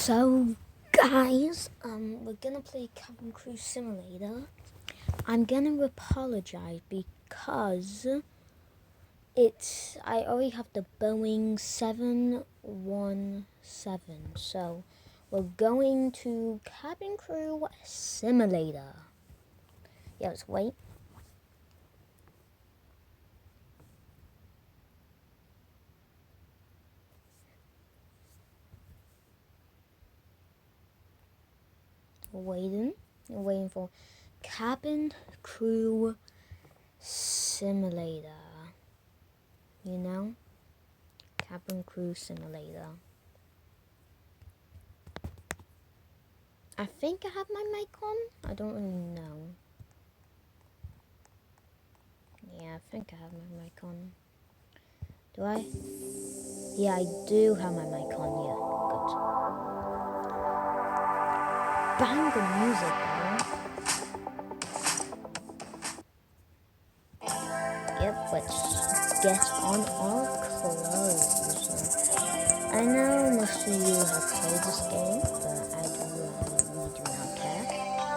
So, guys, we're gonna play Cabin Crew Simulator. I'm gonna apologize because I already have the Boeing 717, so we're going to Cabin Crew Simulator. Yeah, let's wait. We're waiting for Cabin Crew Simulator. You know? Cabin Crew Simulator. I think I have my mic on. I don't really know. Yeah, I think I have my mic on. Do I? Yeah, I do have my mic on. Yeah, good. Bang the music, man. Yep, let's get on our clothes. I know most of you have played this game, but I really do not care.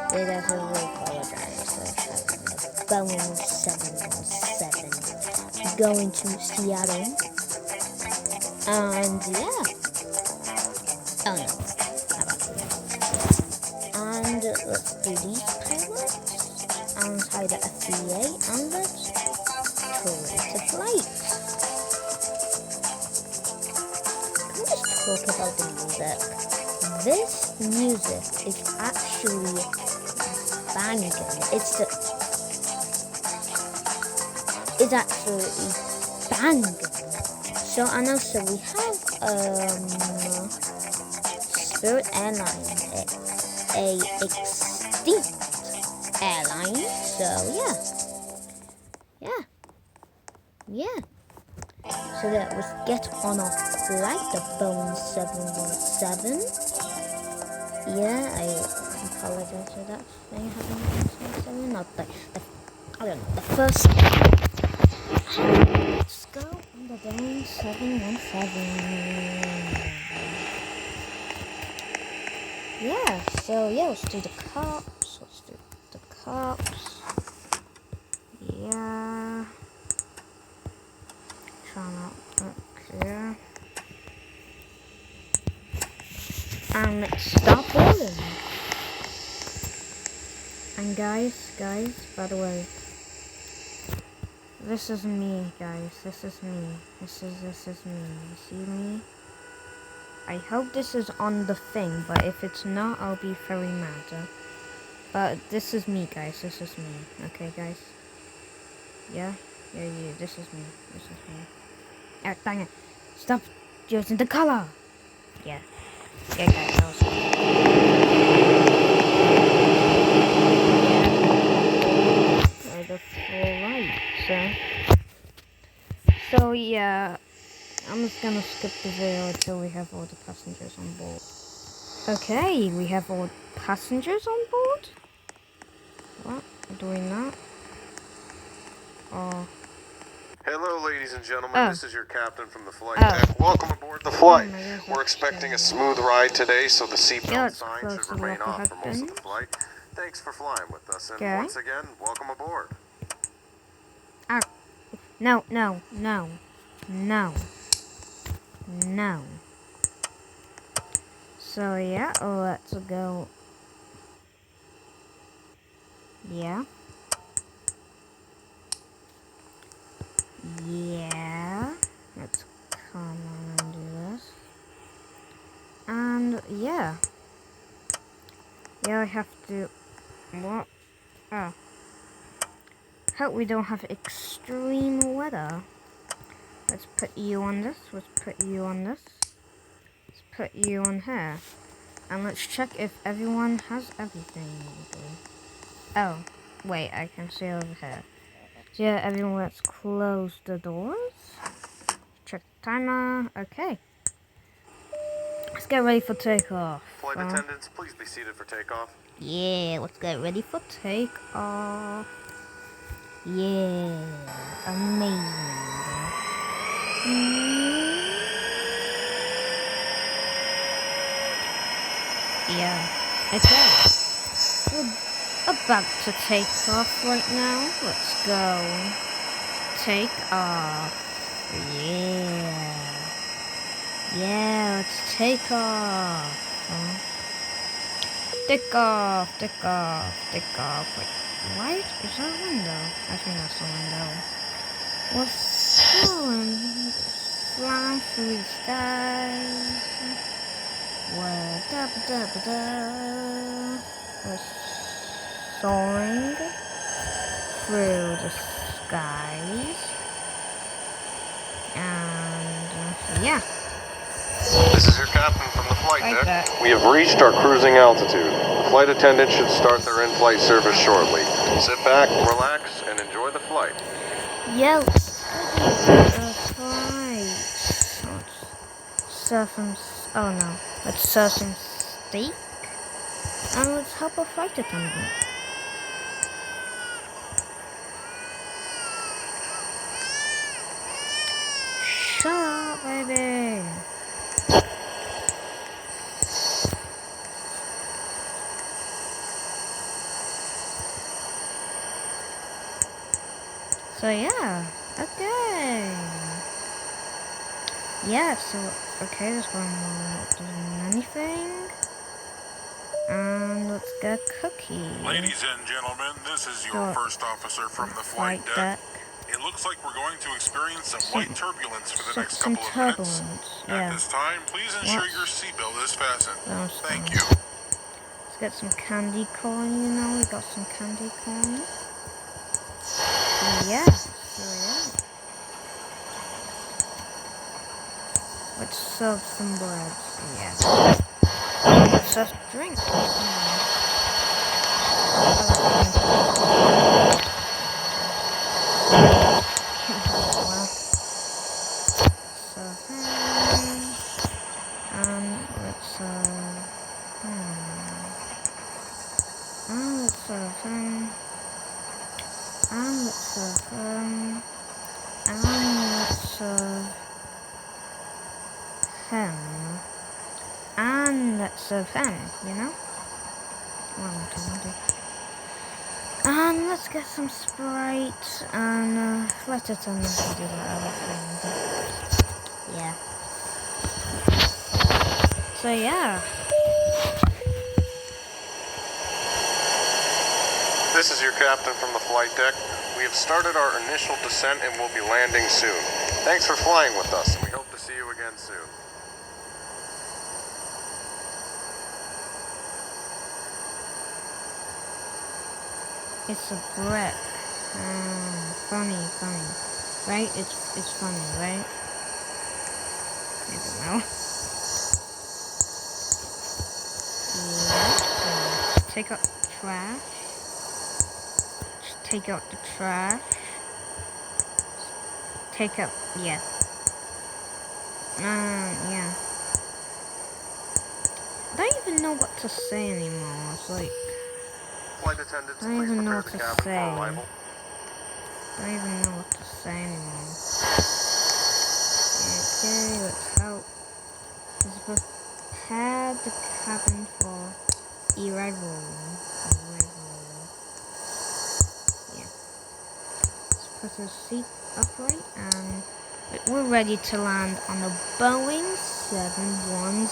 But guys, I really apologize for having the Boeing 717 going to Seattle. And yeah. Oh no. How about that? And let's do these pilots. And try the FBA. And let's create a flight. Can we just talk about the music? This music is actually banging. It's absolutely banging. So, and also we have Spirit Airline, a extinct airline. So yeah. So let's get on our flight, the Boeing 717. Yeah, I apologize for that thing happening. 717, not the I don't know, the first. Let's go on the Boeing 717. Yeah, so yeah, let's do the cops. Yeah. Trying out. Okay. And let's start boarding. And guys, by the way, this is me, guys. This is me. This is me. You see me? I hope this is on the thing, but if it's not, I'll be very mad. But this is me, guys. This is me. Okay, guys? Yeah. This is me. Ah, dang it. Stop using the color. Yeah. Yeah, guys. That was the full light. So yeah. I'm just gonna skip the video until we have all the passengers on board. Okay, we have all passengers on board? What? Do we not? Oh. Hello, ladies and gentlemen. This is your captain from the flight deck. Welcome aboard the flight. We're expecting a smooth ride today, so the seatbelt sign should remain off for most of the flight. Thanks for flying with us, and once again, welcome aboard. No. So yeah, let's go. Yeah. Let's come on and do this. And yeah, I have to. What? Oh. Hope we don't have extreme weather. Let's put you on this. Let's put you on here. And let's check if everyone has everything. Oh, wait, I can see over here. So yeah, everyone, let's close the doors. Check the timer. Okay. Let's get ready for takeoff. Flight attendants, please be seated for takeoff. Yeah, let's get ready for takeoff. Yeah, amazing. Yeah. Okay. We're about to take off right now. Let's go. Take off. Yeah. Yeah, let's take off. Take off, take off, take off. Wait, why is that a window? I think that's a window. We're flying through the skies. We're We're soaring through the skies. And yeah. This is your captain from the flight deck. We have reached our cruising altitude. The flight attendant should start their in-flight service shortly. Sit back, relax, and enjoy the flight. Yeah, let's flight. Let's serve some steak. And let's help a flight attendant. Shut up, baby. So yeah, okay. Yeah, so okay, there's one more doing anything. And let's get a cookie. Ladies and gentlemen, this is your first officer from the flight deck. It looks like we're going to experience some light turbulence for the next couple of minutes. At this time, please ensure your seatbelt is fastened. Thank you. Let's get some candy corn, you know, we got some candy corn. Yeah, so yeah. Let's serve some bread. Yeah. Let's serve drink. And let's serve him, you know? And let's get some Sprite and let it on the do that other thing. Yeah. So yeah. This is your captain from the flight deck. We have started our initial descent and will be landing soon. Thanks for flying with us. We hope to see you again soon. It's a brick. Funny. Right? It's funny, right? I don't know. Yeah. Take out the trash. Just take out the trash. Take out, yeah. Yeah. I don't even know what to say anymore. It's like, Flight attendants, I don't even know what to say. I don't even know what to say anymore. Okay, let's help. Let's prepare the cabin for arrival. Yeah. Let's put the seat upright and we're ready to land on a Boeing 717.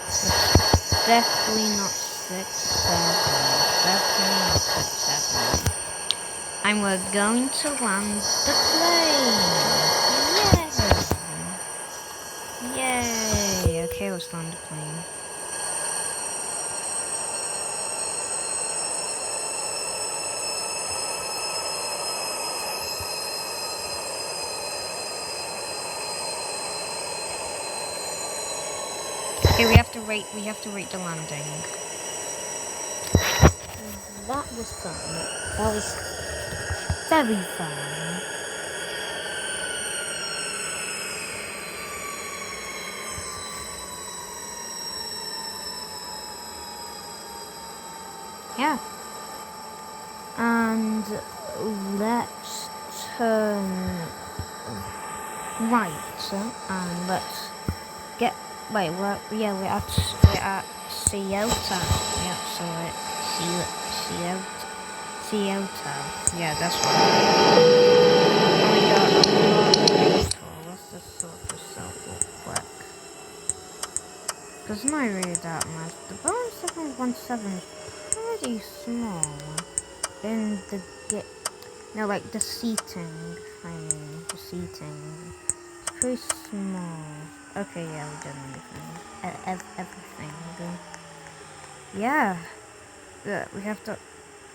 It's definitely not 67. Definitely not 67. And we're going to land the plane. Yay! Okay, let's land the plane. Okay, we have to rate the landing. That was fun. That was very fun. Yeah. And let's turn right and let's get Wait, what? Yeah, we're at Ceuta. Yeah, so Ceuta. Yeah, that's right. Oh my god, let's just sort this out real quick. Because it's not really that much. The Boeing 717 is pretty small. In the no, like the seating. I mean, the seating. It's pretty small. Okay, yeah, we did everything. Yeah. We have to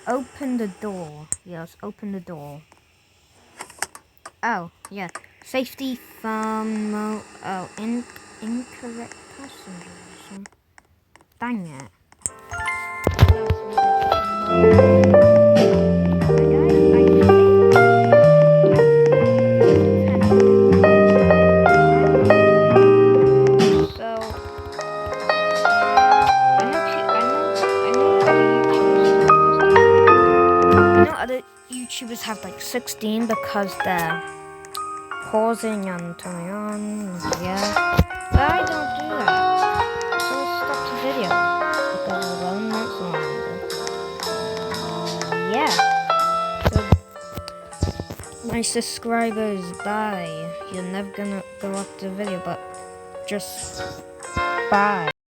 open the door. Yes, open the door. Oh, yeah. Safety from incorrect passengers. Dang it. Other YouTubers have like 16 because they're pausing and turning on, yeah. But I don't do that. So it stops the video because it won't last longer. Yeah. So my subscribers, bye. You're never gonna go off the video, but just bye.